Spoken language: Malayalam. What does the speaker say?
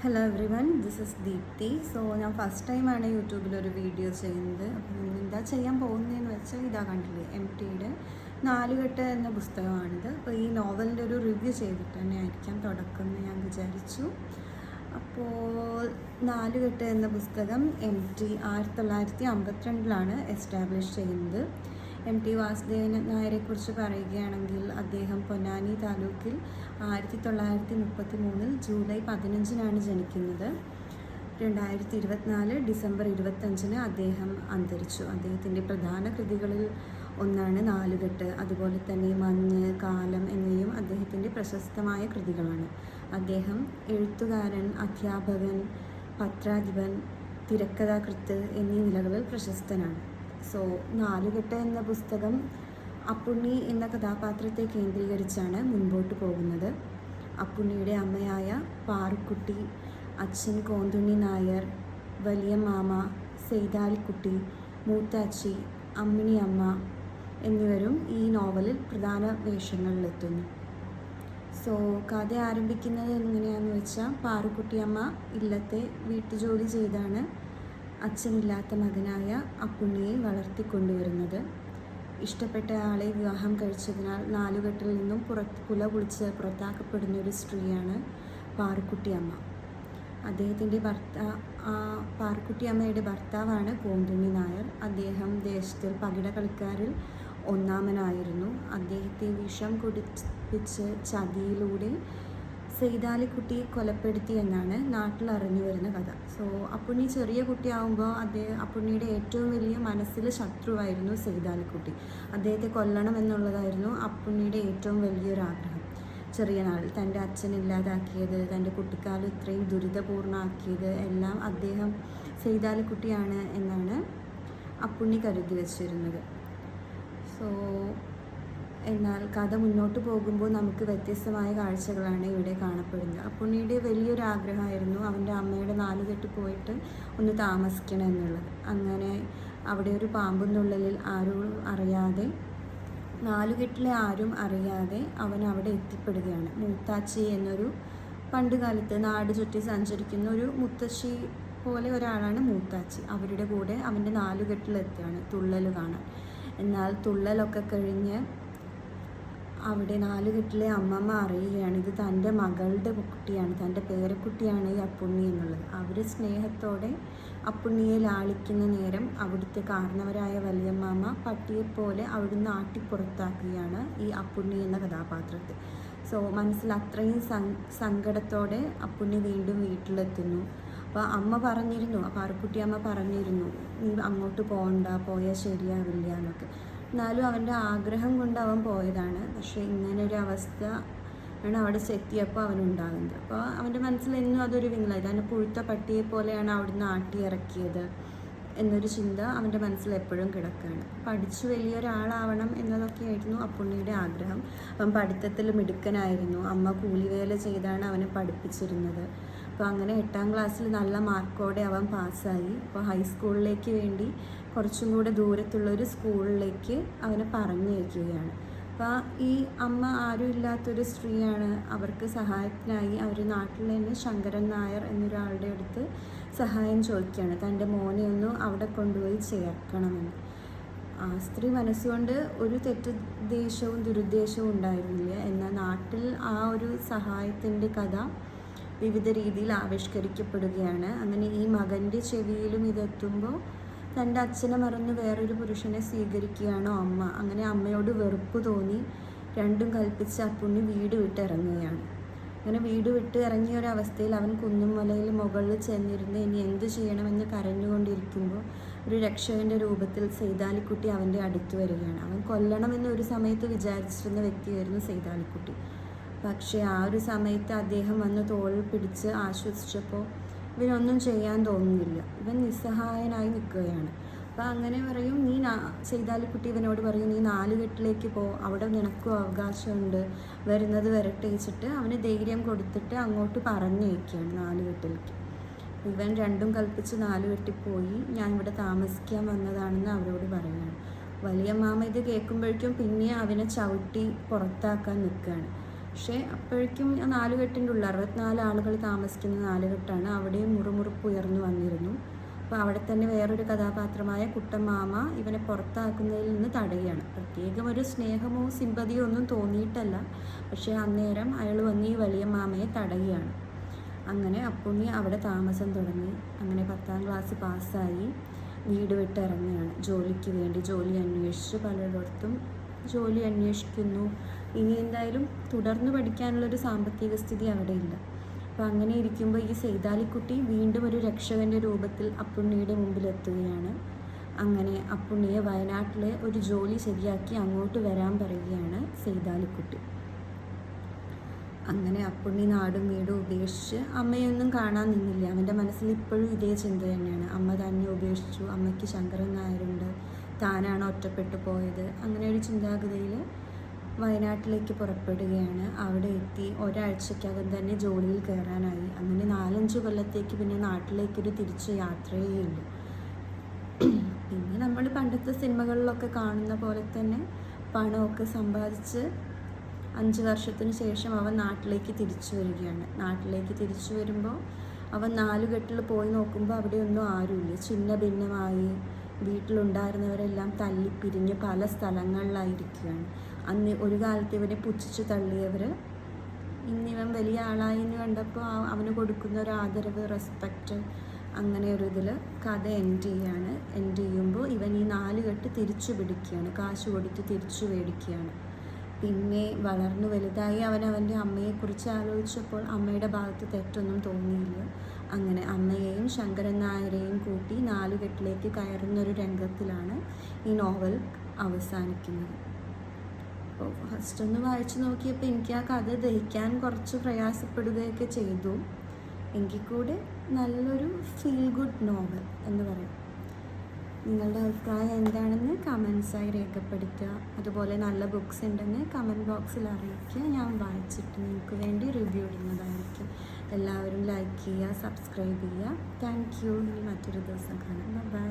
Hello everyone, this is Deepthi. So ഞാൻ ഫസ്റ്റ് ടൈമാണ് യൂട്യൂബിലൊരു വീഡിയോ ചെയ്യുന്നത്. അപ്പം എന്താ ചെയ്യാൻ പോകുന്നതെന്ന് വെച്ചാൽ ഇതാ കണ്ടില്ലേ, MTയുടെ നാലുകെട്ട് എന്ന പുസ്തകമാണിത്. അപ്പോൾ ഈ നോവലിൻ്റെ ഒരു റിവ്യൂ ചെയ്തിട്ട് തന്നെ ആയിരിക്കാം തുടക്കം എന്ന് ഞാൻ വിചാരിച്ചു. അപ്പോൾ നാലുകെട്ട് എന്ന പുസ്തകം MT 1952 എസ്റ്റാബ്ലിഷ് ചെയ്യുന്നത്. MT വാസുദേവൻ നായരെക്കുറിച്ച് പറയുകയാണെങ്കിൽ അദ്ദേഹം പൊന്നാനി താലൂക്കിൽ 1933 ജൂലൈ 15 ജനിക്കുന്നത്. 2024 ഡിസംബർ 25 അദ്ദേഹം അന്തരിച്ചു. അദ്ദേഹത്തിൻ്റെ പ്രധാന കൃതികളിൽ ഒന്നാണ് നാലുകെട്ട്. അതുപോലെ തന്നെ മഞ്ഞ്, കാലം എന്നിവയും അദ്ദേഹത്തിൻ്റെ പ്രശസ്തമായ കൃതികളാണ്. അദ്ദേഹം എഴുത്തുകാരൻ, അധ്യാപകൻ, പത്രാധിപൻ, തിരക്കഥാകൃത്ത് എന്നീ നിലകളിൽ പ്രശസ്തനാണ്. സോ നാലുകെട്ട് എന്ന പുസ്തകം അപ്പുണ്ണി എന്ന കഥാപാത്രത്തെ കേന്ദ്രീകരിച്ചാണ് മുൻപോട്ട് പോകുന്നത്. അപ്പുണ്ണിയുടെ അമ്മയായ പാറുക്കുട്ടി, അച്ഛൻ കോന്തുണ്ണി നായർ, വലിയ മാമ, സെയ്താലിക്കുട്ടി, മൂത്താച്ചി, അമ്മിണി അമ്മ എന്നിവരും ഈ നോവലിൽ പ്രധാന വേഷങ്ങളിലെത്തുന്നു. സോ കഥ ആരംഭിക്കുന്നത് എങ്ങനെയാണെന്ന് വെച്ചാൽ, പാറുക്കുട്ടിയമ്മ ഇല്ലത്തെ വീട്ടുജോലി ചെയ്താണ് അച്ഛനില്ലാത്ത മകനായ അപ്പുണ്ണിയെ വളർത്തിക്കൊണ്ടുവരുന്നത്. ഇഷ്ടപ്പെട്ട ആളെ വിവാഹം കഴിച്ചതിനാൽ നാലുകെട്ടിൽ നിന്നും കുല കുളിച്ച് പുറത്താക്കപ്പെടുന്ന ഒരു സ്ത്രീയാണ് പാറുക്കുട്ടിയമ്മ. അദ്ദേഹത്തിൻ്റെ പാറുക്കുട്ടിയമ്മയുടെ ഭർത്താവാണ് കോന്തുണ്ണി നായർ. അദ്ദേഹം ദേശത്തിൽ പകിട കളിക്കാരിൽ ഒന്നാമനായിരുന്നു. അദ്ദേഹത്തെ വിഷം കുടിപ്പിച്ച് ചതിയിലൂടെ സെയ്താലിക്കുട്ടി കൊലപ്പെടുത്തി എന്നാണ് നാട്ടിൽ അറിഞ്ഞു വരുന്ന കഥ. സോ അപ്പുണ്ണി ചെറിയ കുട്ടിയാവുമ്പോൾ അപ്പുണ്ണിയുടെ ഏറ്റവും വലിയ മനസ്സിൽ ശത്രുവായിരുന്നു സെയ്താലിക്കുട്ടി. അദ്ദേഹത്തെ കൊല്ലണം എന്നുള്ളതായിരുന്നു അപ്പുണ്ണിയുടെ ഏറ്റവും വലിയൊരു ആഗ്രഹം. ചെറിയ നാളിൽ തൻ്റെ അച്ഛനില്ലാതാക്കിയത്, തൻ്റെ കുട്ടിക്കാലം ഇത്രയും ദുരിതപൂർണ്ണമാക്കിയത് എല്ലാം അദ്ദേഹം സെയ്താലിക്കുട്ടിയാണ് എന്നാണ് അപ്പുണ്ണി കരുതി വച്ചിരുന്നത്. സോ എന്നാൽ കഥ മുന്നോട്ട് പോകുമ്പോൾ നമുക്ക് വ്യത്യസ്തമായ കാഴ്ചകളാണ് ഇവിടെ കാണപ്പെടുന്നത്. അപ്പുണ്ണിയുടെ വലിയൊരു ആഗ്രഹമായിരുന്നു അവൻ്റെ അമ്മയുടെ നാലുകെട്ട് പോയിട്ട് ഒന്ന് താമസിക്കണം എന്നുള്ളത്. അങ്ങനെ അവിടെ ഒരു പാമ്പുന്നുള്ളിൽ ആരും അറിയാതെ, നാലുകെട്ടിലെ ആരും അറിയാതെ അവൻ അവിടെ എത്തിപ്പെടുകയാണ്. മൂത്താച്ചി എന്നൊരു പണ്ട് കാലത്ത് നാട് ചുറ്റി സഞ്ചരിക്കുന്ന ഒരു മുത്തശ്ശി പോലെ ഒരാളാണ് മൂത്താച്ചി. അവരുടെ കൂടെ അവൻ്റെ നാലുകെട്ടിലെത്തുകയാണ് തുള്ളൽ കാണാൻ. എന്നാൽ തുള്ളലൊക്കെ കഴിഞ്ഞ് അവിടെ നാലുകെട്ടിലെ അമ്മമ്മ അറിയുകയാണ് ഇത് തൻ്റെ മകളുടെ കുട്ടിയാണ്, തൻ്റെ പേരക്കുട്ടിയാണ് ഈ അപ്പുണ്ണി എന്നുള്ളത്. അവർ സ്നേഹത്തോടെ അപ്പുണ്ണിയെ ലാളിക്കുന്ന നേരം അവിടുത്തെ കാരണവരായ വലിയമ്മ പട്ടിയെപ്പോലെ അവിടുന്ന് ആട്ടിപ്പുറത്താക്കുകയാണ് ഈ അപ്പുണ്ണി എന്ന കഥാപാത്രത്തെ. സോ മനസ്സിൽ അത്രയും സങ്കടത്തോടെ അപ്പുണ്ണി വീണ്ടും വീട്ടിലെത്തുന്നു. അപ്പോൾ അമ്മ പറഞ്ഞിരുന്നു, പാറുക്കുട്ടി അമ്മ പറഞ്ഞിരുന്നു, നീ അങ്ങോട്ട് പോയാൽ ശരിയാവില്ല എന്നൊക്കെ. എന്നാലും അവൻ്റെ ആഗ്രഹം കൊണ്ട് അവൻ പോയതാണ്. പക്ഷേ ഇങ്ങനൊരു അവസ്ഥ ആണ് അവിടെ എത്തിയപ്പോൾ അവനുണ്ടാകുന്നത്. അപ്പോൾ അവൻ്റെ മനസ്സിൽ എന്നും അതൊരു വിങ്ങലായി, തന്നെ പുഴുത്ത പട്ടിയെ പോലെയാണ് അവിടുന്ന് ആട്ടി ഇറക്കിയത് എന്നൊരു ചിന്ത അവൻ്റെ മനസ്സിൽ എപ്പോഴും കിടക്കുകയാണ്. പഠിച്ചു വലിയൊരാളാവണം എന്നതൊക്കെയായിരുന്നു അപ്പുണ്ണിയുടെ ആഗ്രഹം. അവൻ പഠിത്തത്തിൽ മിടുക്കനായിരുന്നു. അമ്മ കൂലിവേല ചെയ്താണ് അവനെ പഠിപ്പിച്ചിരുന്നത്. അപ്പോൾ അങ്ങനെ 8ാം ക്ലാസ്സിൽ നല്ല മാർക്കോടെ അവൻ പാസ്സായി. അപ്പോൾ ഹൈസ്കൂളിലേക്ക് വേണ്ടി കുറച്ചും കൂടെ ദൂരത്തുള്ളൊരു സ്കൂളിലേക്ക് അവനെ പറഞ്ഞയക്കുകയാണ്. അപ്പോൾ ഈ അമ്മ ആരും ഇല്ലാത്തൊരു സ്ത്രീയാണ്. അവർക്ക് സഹായത്തിനായി അവർ നാട്ടിൽ തന്നെ ശങ്കരൻ നായർ എന്നൊരാളുടെ അടുത്ത് സഹായം ചോദിക്കുകയാണ്, തൻ്റെ മോനെ ഒന്ന് അവിടെ കൊണ്ടുപോയി ചേർക്കണമെന്ന്. ആ സ്ത്രീ മനസ്സുകൊണ്ട് ഒരു തെറ്റുദ്ദേശവും ദുരുദ്ദേശവും ഉണ്ടായിരുന്നില്ല. എന്നാൽ നാട്ടിൽ ആ ഒരു സഹായത്തിൻ്റെ കഥ വിവിധ രീതിയിൽ ആവിഷ്കരിക്കപ്പെടുകയാണ്. അങ്ങനെ ഈ മകൻ്റെ ചെവിയിലും ഇതെത്തുമ്പോൾ തൻ്റെ അച്ഛനെ മറന്ന് വേറൊരു പുരുഷനെ സ്വീകരിക്കുകയാണോ അമ്മ. അങ്ങനെ അമ്മയോട് വെറുപ്പ് തോന്നി രണ്ടും കൽപ്പിച്ച് അപ്പുണ്ണി വീട് വിട്ടിറങ്ങുകയാണ്. അങ്ങനെ വീട് വിട്ട് ഇറങ്ങിയ ഒരവസ്ഥയിൽ അവൻ കുന്നുമലയിൽ മുകളിൽ ചെന്നിരുന്ന് ഇനി എന്ത് ചെയ്യണമെന്ന് കരഞ്ഞുകൊണ്ടിരിക്കുമ്പോൾ ഒരു രക്ഷകൻ്റെ രൂപത്തിൽ സെയ്താലിക്കുട്ടി അവൻ്റെ അടുത്ത് വരികയാണ്. അവൻ കൊല്ലണമെന്ന് ഒരു സമയത്ത് വിചാരിച്ചിരുന്ന വ്യക്തിയായിരുന്നു സെയ്താലിക്കുട്ടി. പക്ഷേ ആ ഒരു സമയത്ത് അദ്ദേഹം വന്ന് തോളിൽ പിടിച്ച് ആശ്വസിച്ചപ്പോൾ ഇവനൊന്നും ചെയ്യാൻ തോന്നുന്നില്ല. ഇവൻ നിസ്സഹായനായി നിൽക്കുകയാണ്. അപ്പോൾ അങ്ങനെ പറയും, സെയ്താലിക്കുട്ടി ഇവനോട് പറയും, നീ നാലുകെട്ടിലേക്ക് പോ, അവിടെ നിനക്കും അവകാശമുണ്ട്, വരുന്നത് വരട്ടെ വെച്ചിട്ട് അവന് ധൈര്യം കൊടുത്തിട്ട് അങ്ങോട്ട് പറഞ്ഞയക്കുകയാണ് നാലുകെട്ടിലേക്ക്. ഇവൻ രണ്ടും കൽപ്പിച്ച് നാലുകെട്ടിൽ പോയി ഞാൻ ഇവിടെ താമസിക്കാൻ വന്നതാണെന്ന് അവരോട് പറയുകയാണ്. വലിയ മാമ ഇത് കേൾക്കുമ്പോഴേക്കും പിന്നെ അവനെ ചവിട്ടി പുറത്താക്കാൻ നിൽക്കുകയാണ്. പക്ഷേ അപ്പോഴേക്കും 4 കെട്ടിൻ്റെ ഉള്ളിൽ 64 ആളുകൾ താമസിക്കുന്ന 4 കെട്ടാണ്. അവിടെയും മുറുമുറുപ്പ് ഉയർന്നു വന്നിരുന്നു. അപ്പോൾ അവിടെ തന്നെ വേറൊരു കഥാപാത്രമായ കുട്ടമ്മാമ ഇവനെ പുറത്താക്കുന്നതിൽ നിന്ന് തടയുകയാണ്. പ്രത്യേകം ഒരു സ്നേഹമോ സിമ്പതിയോ ഒന്നും തോന്നിയിട്ടല്ല, പക്ഷേ അന്നേരം അയാൾ വന്ന് ഈ വലിയ മാമയെ തടയുകയാണ്. അങ്ങനെ അപ്പുണ്ണി അവിടെ താമസം തുടങ്ങി. അങ്ങനെ 10ാം ക്ലാസ് പാസ്സായി വീട് വിട്ടിറങ്ങുകയാണ്. ജോലിക്ക് വേണ്ടി ജോലി അന്വേഷിച്ച് പലയിടത്തും ജോലി അന്വേഷിക്കുന്നു. ഇനി എന്തായാലും തുടർന്ന് പഠിക്കാനുള്ളൊരു സാമ്പത്തിക സ്ഥിതി അവിടെ ഇല്ല. അപ്പോൾ അങ്ങനെ ഇരിക്കുമ്പോൾ ഈ സെയ്താലിക്കുട്ടി വീണ്ടും ഒരു രക്ഷകൻ്റെ രൂപത്തിൽ അപ്പുണ്ണിയുടെ മുമ്പിലെത്തുകയാണ്. അങ്ങനെ അപ്പുണ്ണിയെ വയനാട്ടിലെ ഒരു ജോലി ശരിയാക്കി അങ്ങോട്ട് വരാൻ പറയുകയാണ് സെയ്താലിക്കുട്ടി. അങ്ങനെ അപ്പുണ്ണി നാടും വീടും ഉപേക്ഷിച്ച് അമ്മയൊന്നും കാണാൻ നിന്നില്ല. അവൻ്റെ മനസ്സിൽ ഇപ്പോഴും ഇതേ ചിന്ത തന്നെയാണ്. അമ്മ തന്നെ ഉപേക്ഷിച്ചു, അമ്മയ്ക്ക് ശങ്കരൻ നായരുണ്ട്, താനാണ് ഒറ്റപ്പെട്ടു പോയത്. അങ്ങനെ ഒരു ചിന്താഗതിയിൽ വയനാട്ടിലേക്ക് പുറപ്പെടുകയാണ്. അവിടെ എത്തി ഒരാഴ്ചക്കകം തന്നെ ജോലിയിൽ കയറാനായി. അങ്ങനെ 4-5 കൊല്ലത്തേക്ക് പിന്നെ നാട്ടിലേക്കൊരു തിരിച്ച് യാത്രയേ ഇല്ല. പിന്നെ നമ്മൾ പണ്ടത്തെ സിനിമകളിലൊക്കെ കാണുന്ന പോലെ തന്നെ പണമൊക്കെ സമ്പാദിച്ച് 5 വർഷത്തിന് ശേഷം അവൻ നാട്ടിലേക്ക് തിരിച്ചു വരികയാണ്. നാട്ടിലേക്ക് തിരിച്ചു വരുമ്പോൾ അവൻ 4 കെട്ടിൽ പോയി നോക്കുമ്പോൾ അവിടെയൊന്നും ആരുമില്ല. ഛിന്ന ഭിന്നമായി വീട്ടിലുണ്ടായിരുന്നവരെല്ലാം തല്ലിപ്പിരിഞ്ഞ് പല സ്ഥലങ്ങളിലായിരിക്കുകയാണ്. അന്ന് ഒരു കാലത്ത് ഇവനെ പുച്ഛിച്ച് തള്ളിയവർ ഇന്നിവൻ വലിയ ആളായി എന്ന് കണ്ടപ്പോൾ അവന് കൊടുക്കുന്ന ഒരു ആദരവ്, റെസ്പെക്റ്റ്, അങ്ങനെ ഒരു ഇതിൽ കഥ എൻഡ് ചെയ്യുമ്പോൾ ഇവൻ ഈ 4 കെട്ട് തിരിച്ചു പിടിക്കുകയാണ്, കാശ് കൊടുത്ത് തിരിച്ചു മേടിക്കുകയാണ്. പിന്നെ വളർന്നു വലുതായി അവൻ്റെ അമ്മയെക്കുറിച്ച് ആലോചിച്ചപ്പോൾ അമ്മയുടെ ഭാഗത്ത് തെറ്റൊന്നും തോന്നിയില്ല. അങ്ങനെ അമ്മയെയും ശങ്കരൻ നായരെയും കൂട്ടി 4 കെട്ടിലേക്ക് കയറുന്നൊരു രംഗത്തിലാണ് ഈ നോവൽ അവസാനിക്കുന്നത്. അപ്പോൾ ഫസ്റ്റ് ഒന്ന് വായിച്ചു നോക്കിയപ്പോൾ എനിക്ക് ആ കഥ ദഹിക്കാൻ കുറച്ച് പ്രയാസപ്പെടുകയൊക്കെ ചെയ്തു. എങ്കിൽ കൂടെ നല്ലൊരു ഫീൽ ഗുഡ് നോവൽ എന്ന് പറയും. നിങ്ങളുടെ അഭിപ്രായം എന്താണെന്ന് കമൻസായി രേഖപ്പെടുത്തുക. അതുപോലെ നല്ല ബുക്സ് ഉണ്ടെങ്കിൽ കമൻറ്റ് ബോക്സിൽ അറിയിക്കുക. ഞാൻ വായിച്ചിട്ട് നിങ്ങൾക്ക് വേണ്ടി റിവ്യൂ ഇടുന്നതായിരിക്കും. എല്ലാവരും ലൈക്ക് ചെയ്യുക, സബ്സ്ക്രൈബ് ചെയ്യുക. Thank you. ഇനി മറ്റൊരു ദിവസം കാണാം. ബൈ.